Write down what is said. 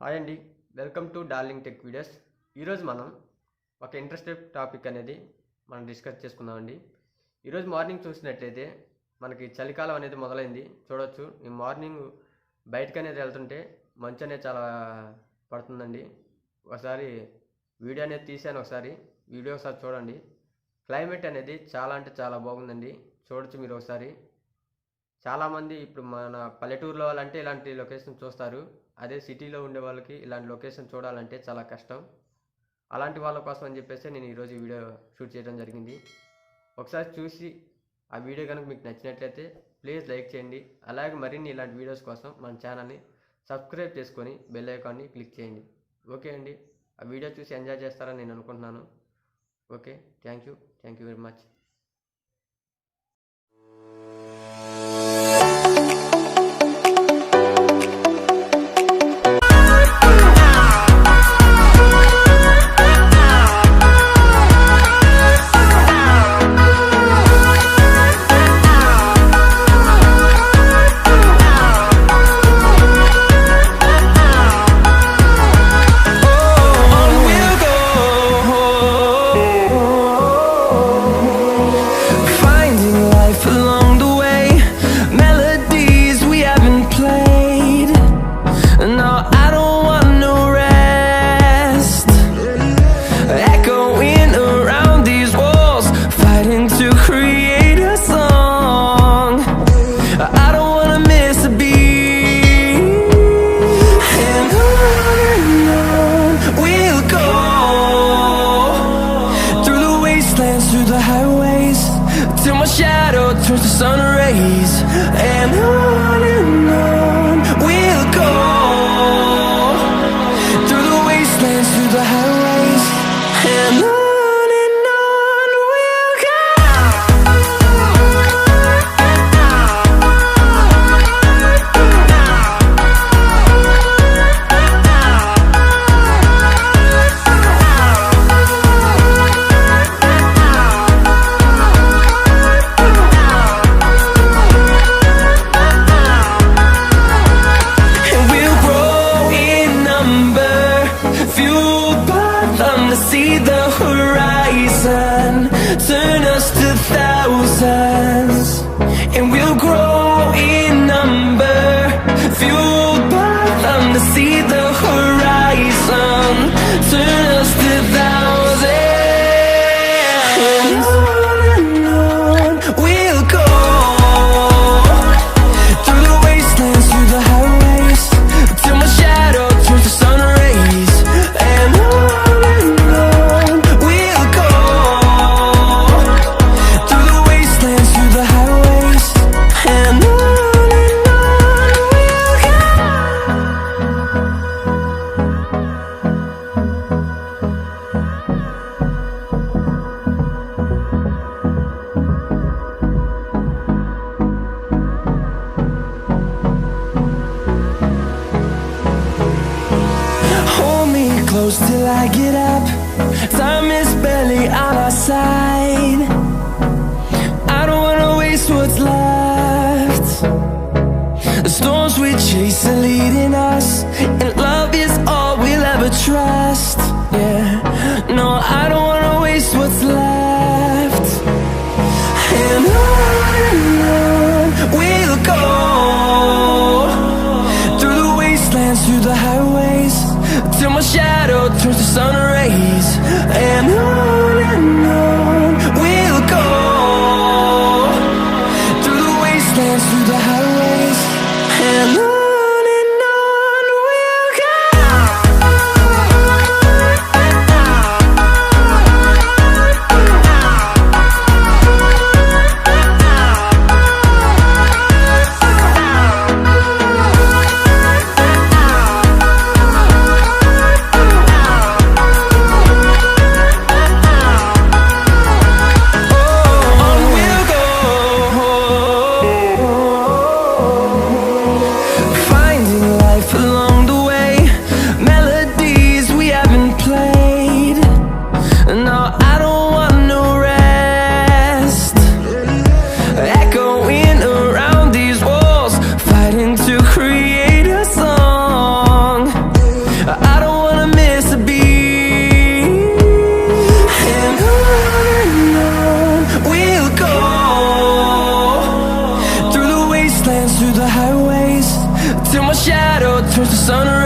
Hi అండి, welcome to darling tech videos. ఈరోజు మనం ఒక ఇంట్రెస్టింగ్ టాపిక్ అనేది మనం డిస్కస్ చేసుకుందామండి. ఈరోజు మార్నింగ్ చూసినట్లయితే మనకి చలికాలం అనేది మొదలైంది. చూడవచ్చు, ఈ మార్నింగ్ బయటకు అనేది వెళ్తుంటే మంచు అనేది చాలా పడుతుందండి. ఒకసారి వీడియో అనేది తీసాను, ఒకసారి చూడండి. క్లైమేట్ అనేది చాలా అంటే చాలా బాగుందండి. చూడొచ్చు మీరు ఒకసారి. చాలామంది ఇప్పుడు మన పల్లెటూరులో వాళ్ళంటే ఇలాంటి లొకేషన్ చూస్తారు. అదే సిటీలో ఉండే వాళ్ళకి ఇలాంటి లొకేషన్ చూడాలంటే చాలా కష్టం. అలాంటి వాళ్ళ కోసం అని చెప్పేసి నేను ఈరోజు ఈ వీడియో షూట్ చేయడం జరిగింది. ఒకసారి చూసి ఆ వీడియో కనుక మీకు నచ్చినట్లయితే ప్లీజ్ లైక్ చేయండి. అలాగే మరిన్ని ఇలాంటి వీడియోస్ కోసం మన ఛానల్ని సబ్స్క్రైబ్ చేసుకొని బెల్ ఐకాన్ని క్లిక్ చేయండి. ఓకే అండి, ఆ వీడియో చూసి ఎంజాయ్ చేస్తారని నేను అనుకుంటున్నాను. Okay, thank you very much. Through the highways till my shadow turns to sun rays, and on we'll go through the wastelands, through the highways, and on we'll go. See the horizon turn us to thousands, and we'll grow in number, fueled by them to see the horizon turn us to thousands, and on we'll go through the wastelands, through the highways, till my shadow turns to sun rays, and on close till I get up. Time is barely on our side. I don't wanna waste what's left. The storms we chase are leading us, and love is all we'll ever trust. Yeah, no, I don't wanna waste what's left. And on we'll go through the wastelands, through the highways, till my shadow turns to sun rays, and on we'll go through the wastelands, through the highways, and on we'll go. sun